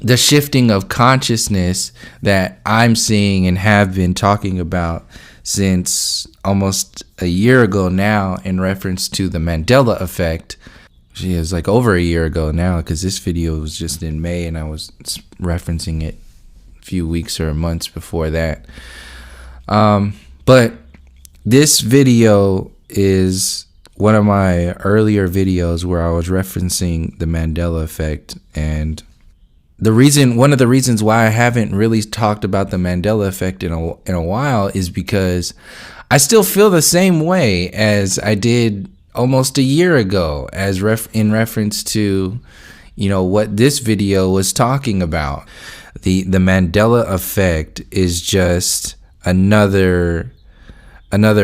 the shifting of consciousness that I'm seeing and have been talking about since almost a year ago now, in reference to the Mandela effect. She is like over a year ago now, because this video was just in May and I was referencing it a few weeks or months before that. But this video is one of my earlier videos where I was referencing the Mandela effect, and one of the reasons why I haven't really talked about the Mandela effect in a while is because I still feel the same way as I did almost a year ago, as in reference to, what this video was talking about. The Mandela effect is just another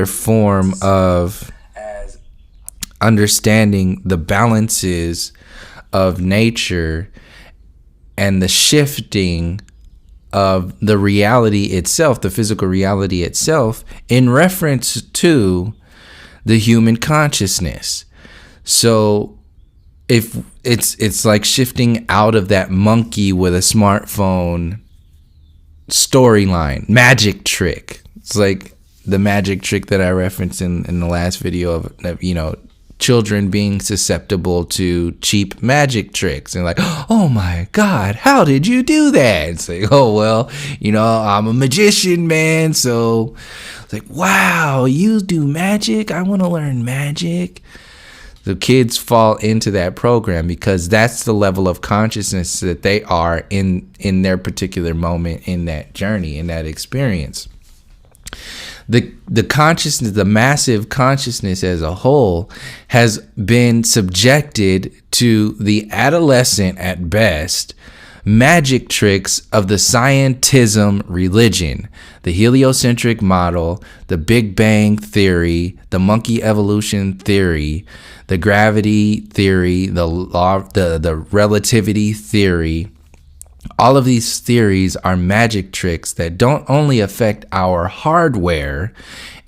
form of understanding the balances of nature and the shifting of the reality itself, the physical reality itself, in reference to the human consciousness. So if it's like shifting out of that monkey with a smartphone storyline, magic trick. It's like the magic trick that I referenced in the last video of children being susceptible to cheap magic tricks, and like, oh my God, how did you do that? It's like, oh, well, I'm a magician, man. So it's like, wow, you do magic? I want to learn magic. The kids fall into that program because that's the level of consciousness that they are in their particular moment, in that journey, in that experience. The consciousness, the massive consciousness as a whole, has been subjected to the adolescent, at best, magic tricks of the scientism religion, the heliocentric model, the Big Bang theory, the monkey evolution theory, the gravity theory, the law, the relativity theory. All of these theories are magic tricks that don't only affect our hardware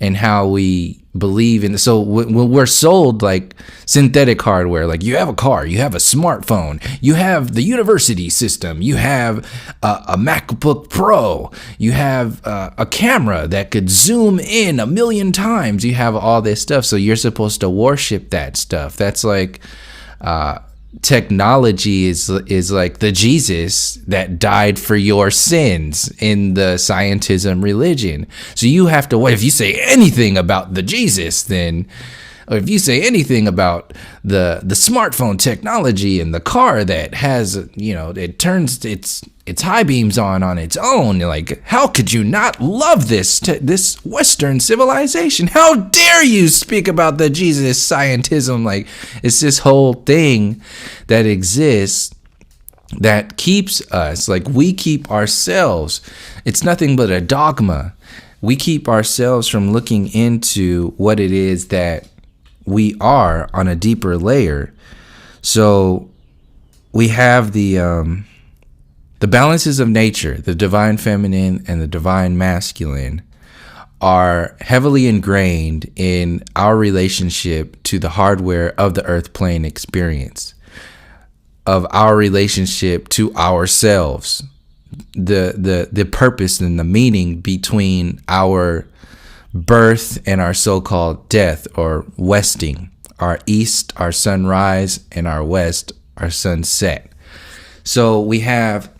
and how we believe in. So when we're sold like synthetic hardware, like you have a car, you have a smartphone, you have the university system, you have a MacBook Pro, you have a camera that could zoom in 1,000,000 times, you have all this stuff. So you're supposed to worship that stuff. That's like technology is like the Jesus that died for your sins in the scientism religion. So you have to, if you say anything about the Jesus, then, or if you say anything about the smartphone technology and the car that has, it turns its high beams on its own, like, how could you not love this Western civilization? How dare you speak about the Jesus scientism? Like, it's this whole thing that exists that keeps us, like, we keep ourselves. It's nothing but a dogma. We keep ourselves from looking into what it is that we are on a deeper layer. So we have the balances of nature, the divine feminine and the divine masculine, are heavily ingrained in our relationship to the hardware of the earth plane experience, of our relationship to ourselves, the purpose and the meaning between our birth and our so-called death, or westing, our east, our sunrise, and our west, our sunset. So we have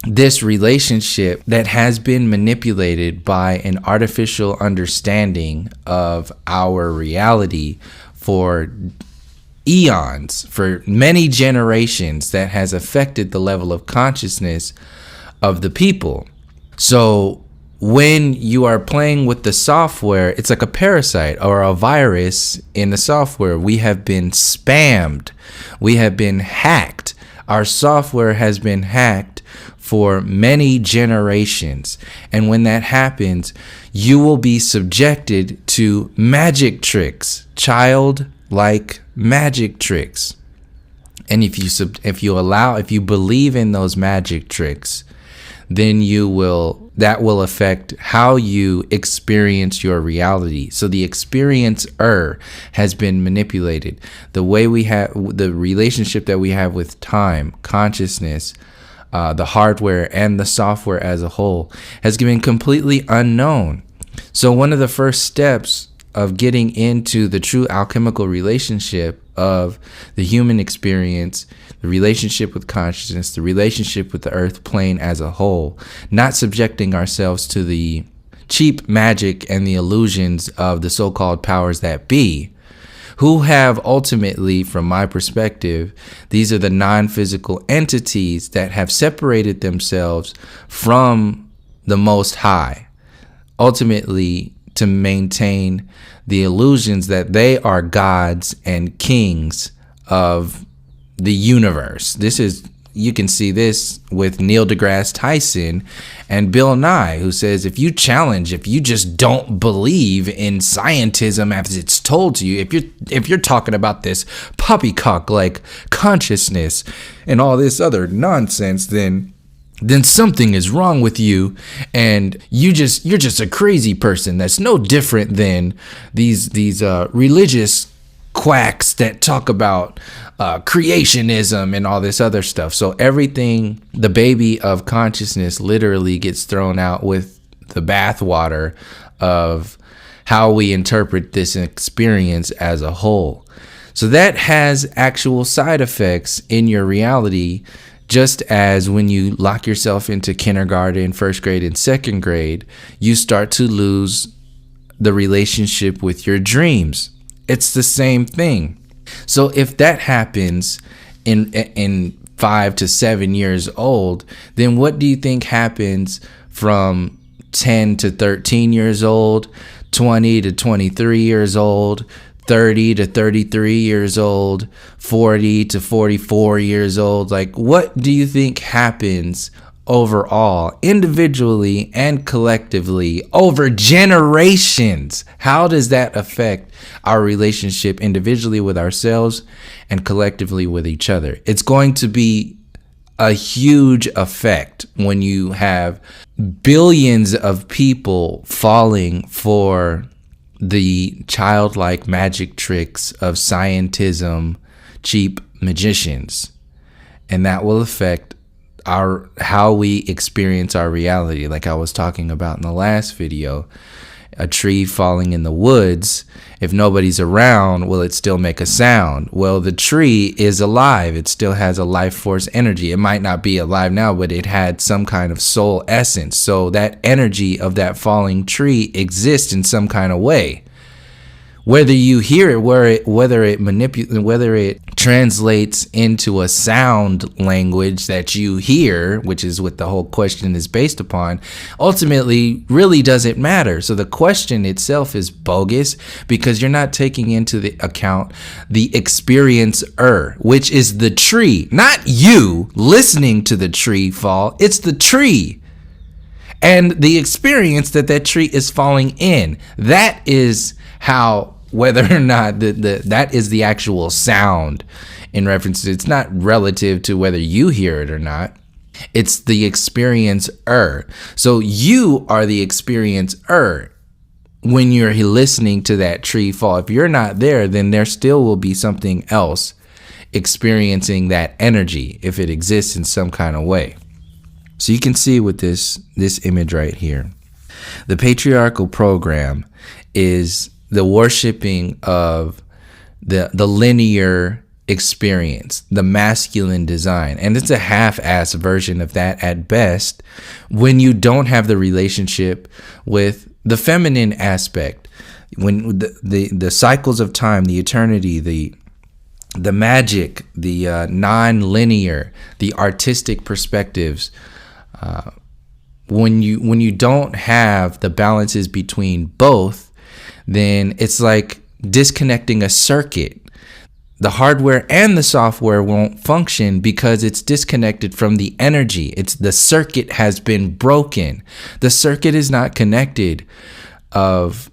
this relationship that has been manipulated by an artificial understanding of our reality for eons, for many generations, that has affected the level of consciousness of the people. So when you are playing with the software, it's like a parasite or a virus in the software. We have been spammed. We have been hacked. Our software has been hacked for many generations. And when that happens, you will be subjected to magic tricks, childlike magic tricks. And if you believe in those magic tricks, then that will affect how you experience your reality. So the experiencer has been manipulated. The way we have the relationship that we have with time, consciousness, the hardware and the software as a whole, has been completely unknown. So one of the first steps of getting into the true alchemical relationship of the human experience, the relationship with consciousness, the relationship with the earth plane as a whole, not subjecting ourselves to the cheap magic and the illusions of the so-called powers that be, who have ultimately, from my perspective, these are the non-physical entities that have separated themselves from the Most High, ultimately to maintain the illusions that they are gods and kings of the universe. You can see this with Neil deGrasse Tyson and Bill Nye, who says if you just don't believe in scientism as it's told to you, if you're talking about this poppycock like consciousness and all this other nonsense, then something is wrong with you, and you're just a crazy person. That's no different than these religious quacks that talk about creationism and all this other stuff. So everything, the baby of consciousness, literally gets thrown out with the bathwater of how we interpret this experience as a whole. So that has actual side effects in your reality. Just as when you lock yourself into kindergarten, first grade, and second grade, you start to lose the relationship with your dreams. It's the same thing. So if that happens in 5 to 7 years old, then what do you think happens from 10 to 13 years old, 20 to 23 years old, 30 to 33 years old, 40 to 44 years old? Like, what do you think happens overall, individually and collectively, over generations? How does that affect our relationship individually with ourselves and collectively with each other? It's going to be a huge effect when you have billions of people falling for the childlike magic tricks of scientism, cheap magicians. And that will affect how we experience our reality. Like I was talking about in the last video, a tree falling in the woods, if nobody's around, will it still make a sound? Well, the tree is alive. It still has a life force energy. It might not be alive now, but it had some kind of soul essence. So that energy of that falling tree exists in some kind of way. Whether you hear it, whether it translates into a sound language that you hear, which is what the whole question is based upon, ultimately really doesn't matter. So the question itself is bogus because you're not taking into the account the experiencer, which is the tree, not you listening to the tree fall. It's the tree and the experience that tree is falling in. That is how, whether or not that is the actual sound in reference to, it's not relative to whether you hear it or not. It's the experiencer. So you are the experiencer when you're listening to that tree fall. If you're not there, then there still will be something else experiencing that energy if it exists in some kind of way. So you can see with this image right here, the patriarchal program is the worshiping of the linear experience, the masculine design. And it's a half-assed version of that at best when you don't have the relationship with the feminine aspect. When the cycles of time, the eternity, the magic, the non-linear, the artistic perspectives, when you don't have the balances between both, then it's like disconnecting a circuit. The hardware and the software won't function because it's disconnected from the energy. The circuit has been broken. The circuit is not connected of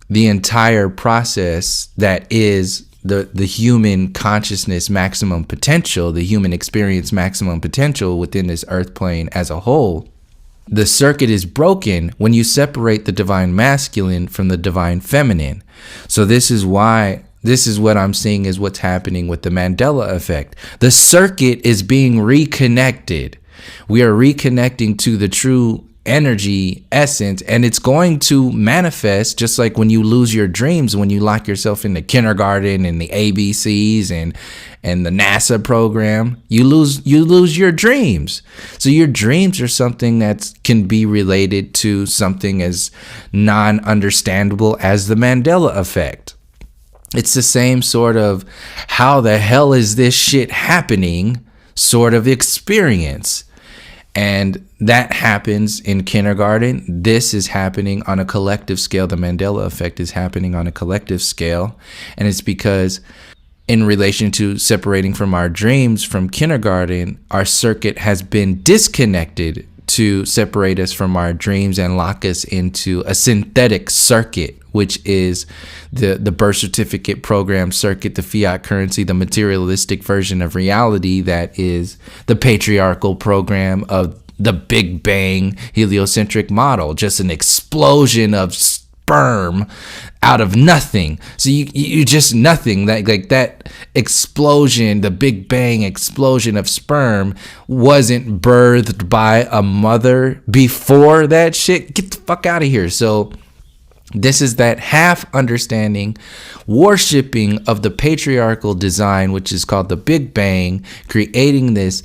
the entire process that is the human consciousness maximum potential, the human experience maximum potential within this earth plane as a whole. The circuit is broken when you separate the divine masculine from the divine feminine. So this is what I'm seeing is what's happening with the Mandela effect. The circuit is being reconnected. We are reconnecting to the true energy essence, and it's going to manifest just like when you lose your dreams, when you lock yourself into kindergarten and the ABCs and the NASA program. You lose your dreams. So your dreams are something that can be related to something as non-understandable as the Mandela effect. It's the same sort of how the hell is this shit happening sort of experience. And that happens in kindergarten. This is happening on a collective scale. The Mandela effect is happening on a collective scale. And it's because in relation to separating from our dreams from kindergarten, our circuit has been disconnected to separate us from our dreams and lock us into a synthetic circuit, which is the birth certificate program circuit, the fiat currency, the materialistic version of reality that is the patriarchal program of the Big Bang heliocentric model, just an explosion of sperm out of nothing. So you just nothing. That explosion, the Big Bang explosion of sperm wasn't birthed by a mother before that shit. Get the fuck out of here. So this is that half understanding, worshiping of the patriarchal design, which is called the Big Bang, creating this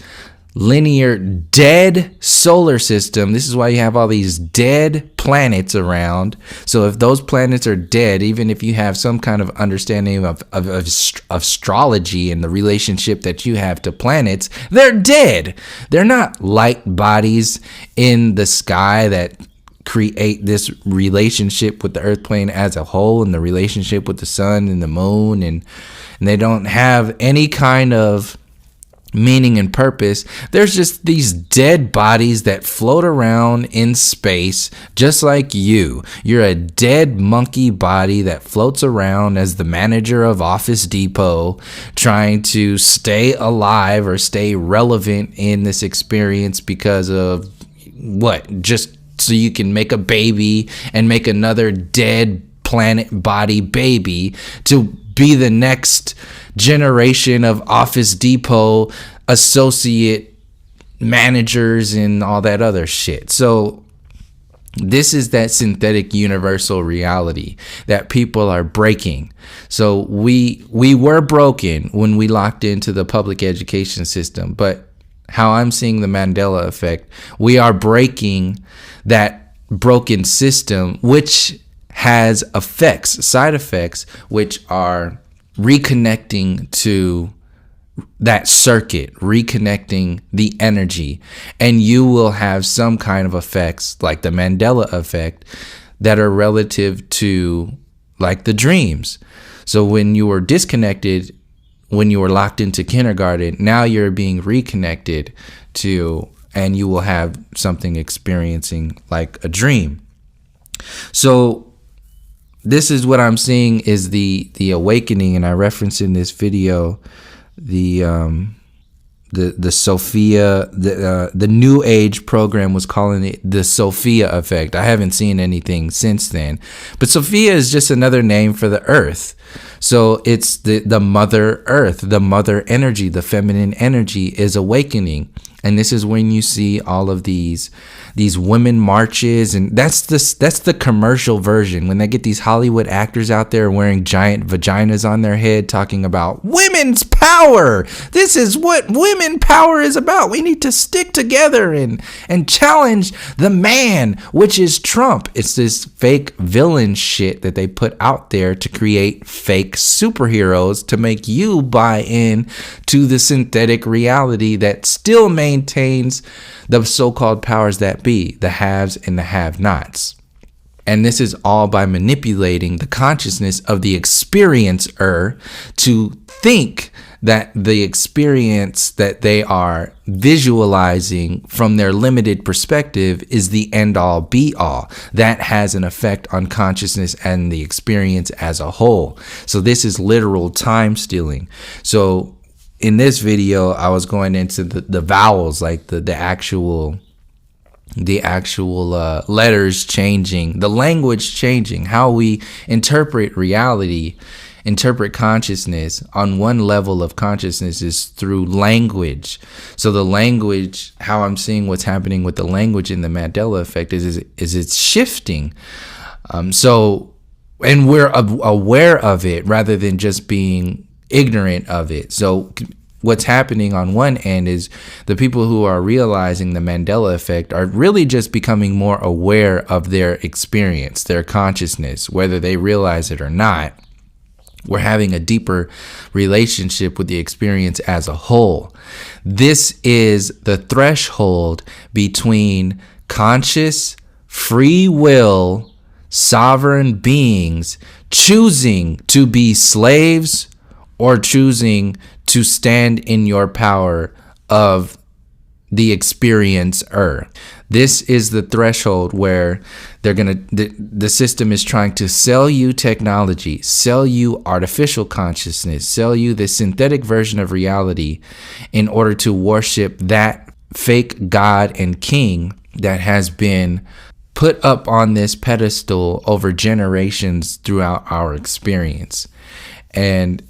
linear dead solar system. This is why you have all these dead planets around. So if those planets are dead, even if you have some kind of understanding of astrology and the relationship that you have to planets, they're dead. They're not light bodies in the sky that create this relationship with the earth plane as a whole and the relationship with the sun and the moon, and they don't have any kind of meaning and purpose. There's just these dead bodies that float around in space, just like you. You're a dead monkey body that floats around as the manager of Office Depot, trying to stay alive or stay relevant in this experience because of what? Just so you can make a baby and make another dead planet body baby to be the next generation of Office Depot associate managers and all that other shit. So this is that synthetic universal reality that people are breaking. So we were broken when we locked into the public education system, but how I'm seeing the Mandela effect, we are breaking that broken system, which has effects, side effects, which are reconnecting to that circuit, reconnecting the energy, and you will have some kind of effects like the Mandela effect that are relative to like the dreams. So when you were disconnected, when you were locked into kindergarten, now you're being reconnected to, and you will have something experiencing like a dream. So this is what I'm seeing is the awakening, and I referenced in this video the Sophia, the New Age program was calling it the Sophia effect. I haven't seen anything since then, but Sophia is just another name for the earth. So it's the mother earth, the mother energy, the feminine energy is awakening. And this is when you see all of these women marches, and that's the commercial version, when they get these Hollywood actors out there wearing giant vaginas on their head talking about women's power. This is what women power is about. We need to stick together and challenge the man, which is Trump. It's this fake villain shit that they put out there to create fake superheroes to make you buy in to the synthetic reality that still maintains the so-called powers that be, the haves and the have-nots. And this is all by manipulating the consciousness of the experiencer to think that the experience that they are visualizing from their limited perspective is the end-all be-all. That has an effect on consciousness and the experience as a whole. So this is literal time stealing. So in this video, I was going into the vowels, like the actual letters changing, the language changing, how we interpret reality. interpret consciousness on one level of consciousness is through language. So the language, how I'm seeing what's happening with the language in the Mandela effect is it's shifting. And we're aware of it rather than just being ignorant of it. So what's happening on one end is the people who are realizing the Mandela effect are really just becoming more aware of their experience, their consciousness, whether they realize it or not. We're having a deeper relationship with the experience as a whole. This is the threshold between conscious, free will, sovereign beings choosing to be slaves or choosing to stand in your power of the experiencer. This is the threshold where the system is trying to sell you technology, sell you artificial consciousness, sell you the synthetic version of reality in order to worship that fake God and king that has been put up on this pedestal over generations throughout our experience. And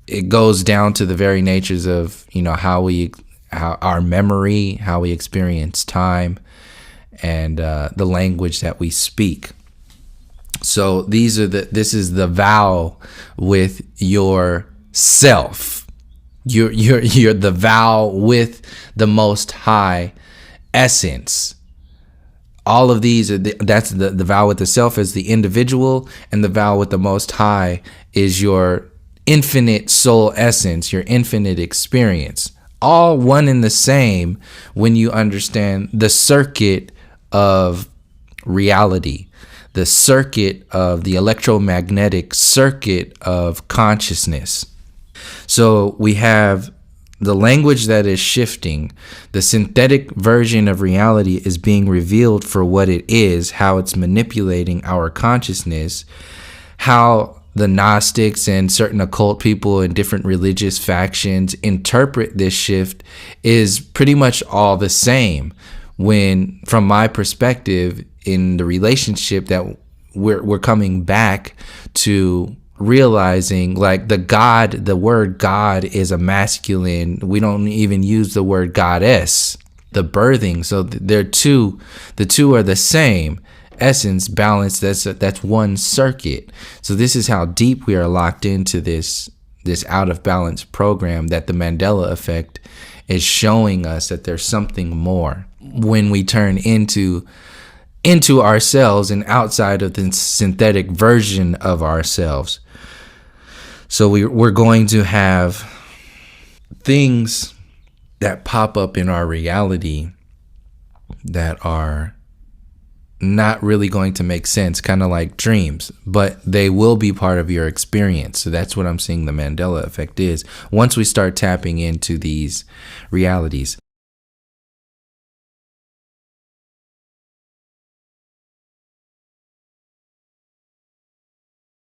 it goes down to the very natures of, how our memory, how we experience time, and the language that we speak. So this is the vow with yourself. You're the vow with the Most High essence. All of these that's the vow with the self as the individual, and the vow with the Most High is your infinite soul essence, your infinite experience. All one and the same when you understand the circuit of reality, the circuit of the electromagnetic circuit of consciousness. So we have the language that is shifting. The synthetic version of reality is being revealed for what it is, how it's manipulating our consciousness, how the Gnostics and certain occult people and different religious factions interpret this shift is pretty much all the same. When, from my perspective, in the relationship that we're coming back to realizing, like, the word God is a masculine. We don't even use the word goddess, the birthing. So the two are the same. Essence, balance, that's one circuit. So this is how deep we are locked into this out of balance program, that the Mandela effect is showing us that there's something more when we turn into ourselves and outside of the synthetic version of ourselves. So we're going to have things that pop up in our reality that are not really going to make sense, kind of like dreams, but they will be part of your experience. So that's what I'm seeing the Mandela effect is once we start tapping into these realities.